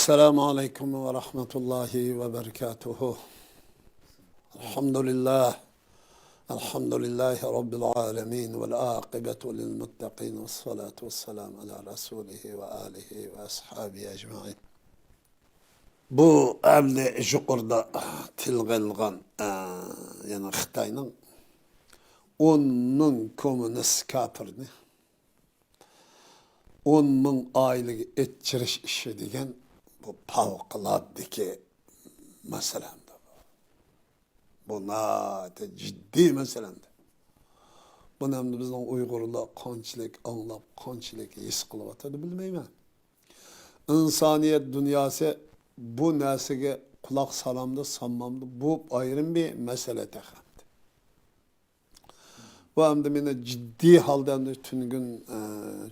Esselamu Aleyküm ve Rahmetullahi ve Berekatuhu. Elhamdülillah. Elhamdülillahi Rabbil Alemin ve l'âkibetu lil muttaqin ve salatu ve selamu ala Resulihi ve alihi ve ashabihi ecmain. Bu evli juqurda tilg'ilgan yani Xitoyning 10 ming kommunist kafirini 10 ming oilaga etchirish ishi degan bu favqulodda masalamda. Bu nata ciddi masalamda. Buni ham bizning Uyg'urlar qanchalik anglab, qanchalik his qilyotadi bilmayman. İnsaniyet dünyası bu narsaga quloq solamdi, solmamdi, bu ayrim bir mesele tahamdi. Bu hamda meni ciddi holda tungün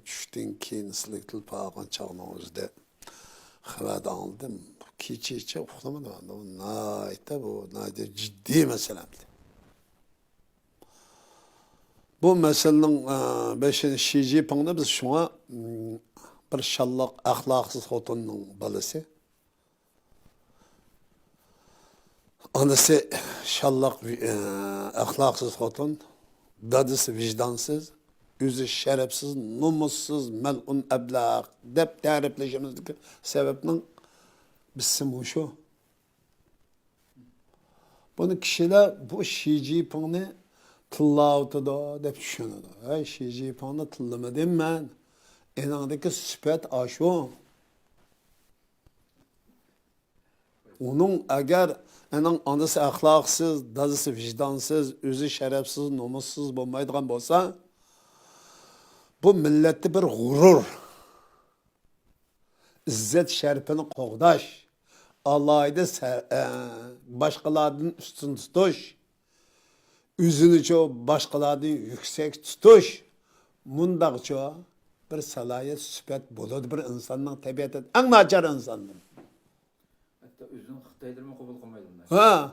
tushdan keyin sizlarga tilpa olgan chog'ingizda xabar oldim. Kecha uxlamadim. Bu ciddi meselemdi. Bu meselenin beşinci Xi Jinping'da biz şuna bir şallaq, ahlaksız xotinning balası. Anası şallaq, ahlaksız xotin, dadısı vicdansız, yüzü şerefsiz, numussuz, melun eblaq deb ta'riflashimizdagi sebebning bizim şu. Bunu kişiler bu Xi Jinping'ni tıllavıtıda deb düşünüdü. Hey Xi Jinping'ni tillamadım ben. Enandaki süpet aşu. Onun eğer anası ahlaksız, dadısı vicdansız, özü şerefsiz, numussuz olmaydıgan olsa, bu millette bir gurur, izzet şerefini qoğdaş, Allah'ı başkalarının üstün tutuş, üzünü çoğu başkalarının yüksek tutuş, mundakça bir salayet süpet buludu bir insanın tabiatı, en naçar insandır. Hatta üzün Xitaylarımı kabul kılmaydım. Ha,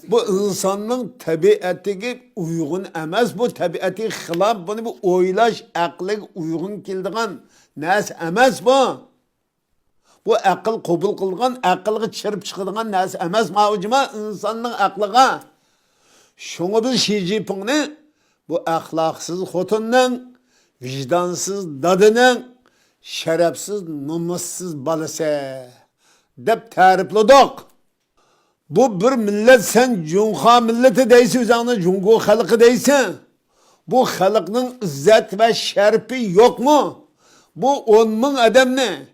bu insanın tabiatı uygun emez, bu tabiatı xilaf, bunu bu oylaş, aklı uygun kildiğen nas emez bu. Bu akıl kabul kılgan, akılga çırp çıkıdığan nas emez mavcuma insanın aklıga. Şunu biz Xi Jinping'ni bu ahlaksız xotinning, vicdansız dadının, şerefsiz, numussuz balası deb ta'rifladik. Bu bir millet, sen Cunha milleti deysi, özüne Cungo halkı deysin. Bu halkının izzet ve şerefi yok mu? Bu 10 ming adamni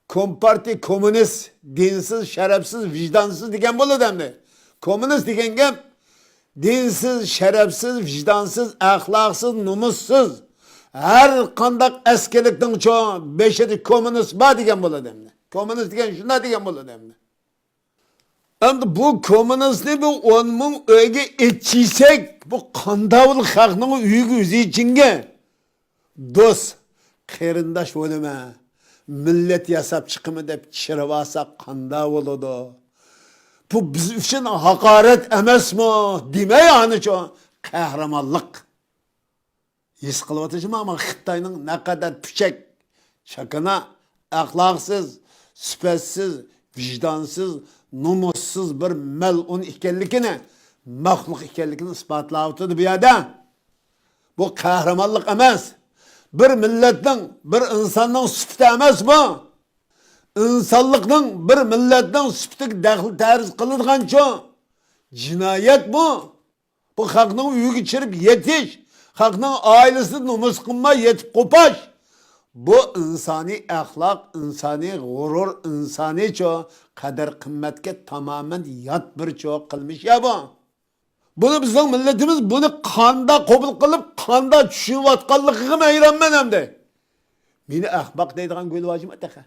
Komparti, komünist, dinsiz, şerefsiz, vicdansız diyen bu adamni. Komünist diyen gep dinsiz, şerefsiz, vicdansız, ahlaksız, numussuz. Her kandak eskilikten çoğu beşeri komünist var diyen bu adamni. Komünist diyen şuna diyen bu adamni. Hem bu komünistliği bu 10 ming öge etçiysek bu kandavul halkının üyü yüzü içinge dost, kerindaş olma, millet yasap çıkımı deyip çırıvasak kandavul oldu. Bu biz için hakaret emez mi? Deme yani çoğu kahramanlık. His kılıvatıcım ama Xitayning ne kadar püçek, çakına, ahlaksız, süpetsiz, vicdansız, numussuz bir melun ikenlikini, mahluk ikenlikini ispatlayıptı bir yerde. Bu kahramanlık emez. Bir milletin, bir insanın süpti emez bu. İnsanlıkның bir milletin süpti dahil terz kılıdığın çoğu. Cinayet bu. Bu halkının üyü geçirip yetiş. Halkının ailesi numus kılma yetip kopaş. Bu insani ahlak, insani gurur, insani çoğu kader kıymetke tamamen yat bir çoğu kılmış ya bu. Bunu bizim milletimiz bunu kanda kabul kılıp kanda düşünüvatkallıkı meyranmen hem de. Beni ahbak deydiğen gölü vacım eteke.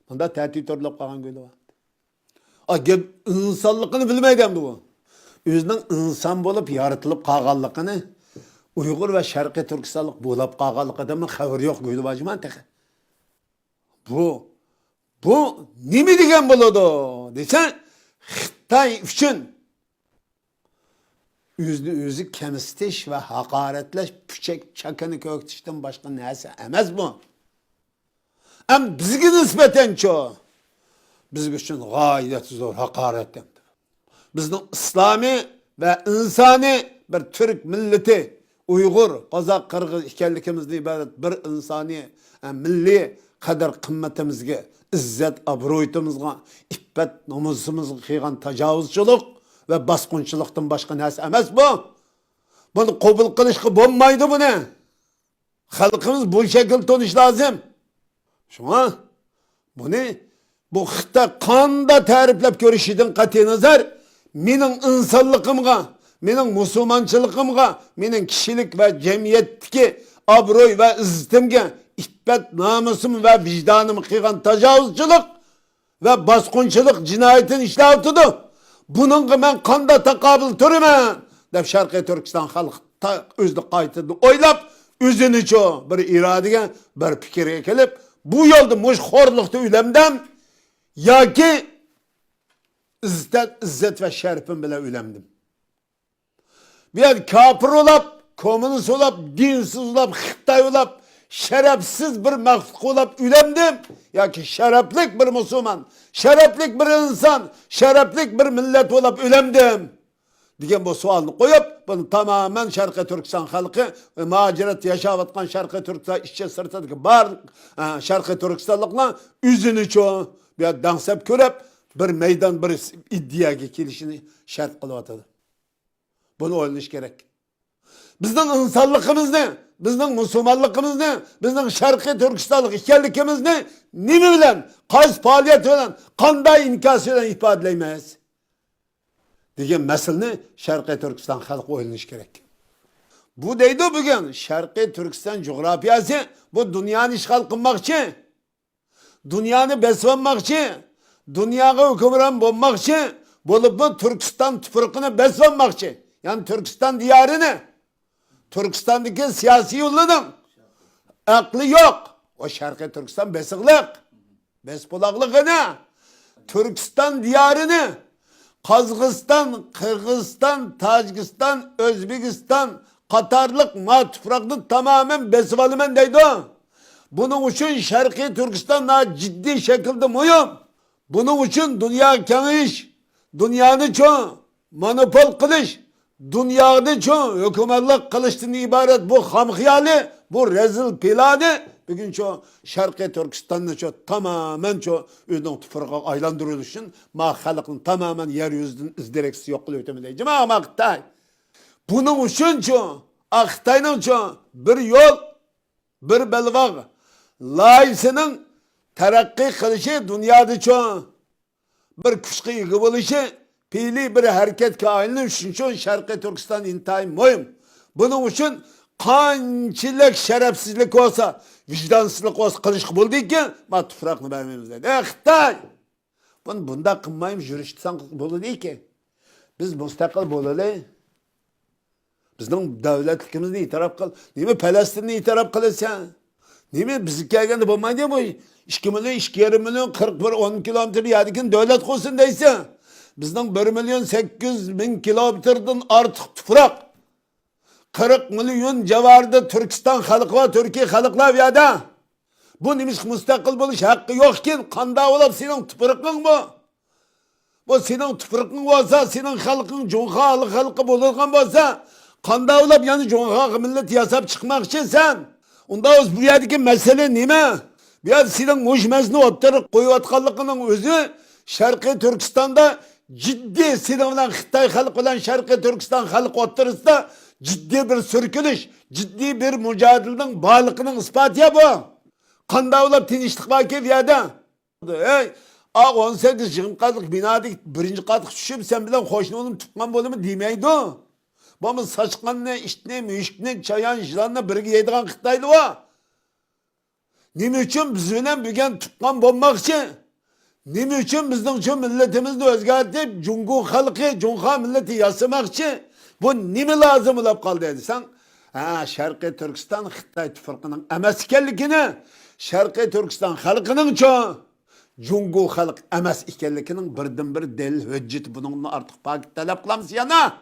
Bunda tertip törlüp kalan gölü var. İnsanlıkını bilmeyden bu. Özünün insan bulup yaratılıp kalganlıkını Uygur ve Şarkı Türkistanlık bulup kalganlık adamın haberi yok gölü vacım eteke. Bu ne mi degen buludu? Desen Xitay için özü kemstiş ve hakaretleş, püçek çakını köktüşten başka neyse emez bu. Hem bizge nispeten ço. Biz üçün gayet zor hakaret yaptı. Bizning İslami ve insani bir Türk milleti, Uygur, Kazak, Kırgız ekanligimizdan ibaret bir insani, milliy qadr qimmatimizga, izzat obro'yimizga, iffat nomusimizga qilgan tajovuzchilik ve bosqinchilikdan boshqa narsa emas bu. Buni qabul qilishga bo'lmaydi buni. Xalqimiz bu şekilde tonish lazım. Shunga buni bu Xitoy qanda ta'riflab ko'rishidan qat'iy nazar mening insonligimga, mening musulmonchiligimga, mening kishilik va jamiyatdagi obro'y va izzatimga, iffat nomusim va vicdanım qilgan tajovuzchilik va bosqinchilik jinoyatini ishlatdi. Buningga men qanda taqobil turaman deb Sharqiy Turkiston xalqi o'zini qaytadi. O'ylab özünü çoğu bir iradeye, bir fikirge kelip bu yolda muşxorlukta ülemdem ya ki izzet ve şerifim bile ülemdim. Bir kafir olap, komünist olap, dinsiz olap, Xitay olap, şerefsiz bir mahluk olap ülemdim. Ya ki şereflik bir Müslüman, şereflik bir insan, şereflik bir millet olap ülemdim. Diyen bu sualını koyup, bunu tamamen Şarkı Türkistan halkı, maceret yaşavatkan Şarkı Türkistan işçi sırtadaki bar Şarkı Türkistanlıkla üzünü çoğu bir dansep körep bir meydan bir iddiaya gelişini şart kılıvatıdı. Bunu oynaş gerek. Bizden insanlığımız ne? Bizden Müslümanlığımız ne? Bizden Şarkı Türkistanlık işgallikimiz ne? Nimi bilen, kaç faaliyet bilen, kanday inkası bilen ifadeleyemeyiz. Degan meseleni Şarkı Türkistan halkı oynaş gerek. Bu deydi bugün Şarkı Türkistan coğrafyası bu dünyanın işgal kılmakçı, dünyanı beslenmekçi, dünyaya hükümran bulmakçı, bulup bu Türkistan tüfrükünü beslenmekçi. Yani Türkistan diyarını, Türkistan'daki siyasi yolunun aklı yok. O Şarkı Türkistan besiklik, besbulaklıkını, Türkistan diyarını, Kazakistan, Kırgızistan, Tacikistan, Özbekistan, Katarlık matufraklı tamamen besvalımen deydi o. Bunun için Şarkı Türkistan'la ciddi şekilde mühim. Bunun için dünya keniş, dünyanın çoğu monopol kılış, dünyanın çoğu hükümetlik kılıştan ibaret bu hamhiyali, bu rezil planı bugün çoğu Şarkı Türkistan'ın çoğu tamamen çoğu ödün tüfürge aylandırılış için ma halkın tamamen yeryüzünün izdireksi yok kılıyor ötemedeyeceğim ama Xitay. Bunun için çoğu Xitay'ın çoğu bir yol, bir belvaq, layısının terakki kılışı dünyada çoğu bir kuşku yıkıbılışı, pili bir hareket kaininin için Şarkı Türkistan intihai mühim. Bunun için kançilik şerefsizlik olsa, vicdansızlık olsa kılışkı buldu ki, ma tufrakını vermemiz dedi. Xitay! Bunda kınmayım, jüriştisan bolu değil ki. Biz müstakil bolulu. Bizden devletlikimizni itiraf kıl. Nimi Palestin'i itiraf kılırsan? Nimi bizi gelgende bulmayın bu? 2 milyon, 2,5 milyon, 41, 10 kilometre yadikin devlet olsun deyse. Bizden 1 milyon 800 bin kilometreden artık tufrak. 40 milyon civarında Türkistan halkı var, Türkiye halklar yada. Bu neymiş müstakil buluş hakkı yok ki, kanda olup senin tüpürükün bu. Bu senin tüpürükün olsa, senin halkın, Cunha halkı bulurken olsa, kanda olup yani Cunha millet yasap çıkmak için sen. Onda bu yerdeki mesele nime? Bir senin muşmesini oturup koyuvatkallıkının özü, Şarkı Türkistan'da ciddi senin Xitay halkı olan Şarkı Türkistan halkı oturursa, ciddi bir sürkülüş, ciddi bir mücadelenin bağlılığının ispatı ya bu. Kanda olup tinişlik var ki fiyada. Hey, 18 yığın katlık binadık birinci katlık düşüp sen bilen hoşun oğlum tutman bölümü demeydi o. Bu saçkan ne, iş ne, müşk ne, çayan, jilanla birgi yediğen Xitaylı o. Nimi için bizimle büyüyen tutman bulmak için, nimi için bizden için milletimizni özgürtüp, Cunha milleti yasamak için, bu nimi lazım olup kaldı edisen? Şarkı Türkistan Xitay tüfürkünün emes ikenlikini, Şarkı Türkistan halkının çoğu, Cunha halk emes ikenlikinin birden bir delil hücceti bununla artık paket talep kılamız yana.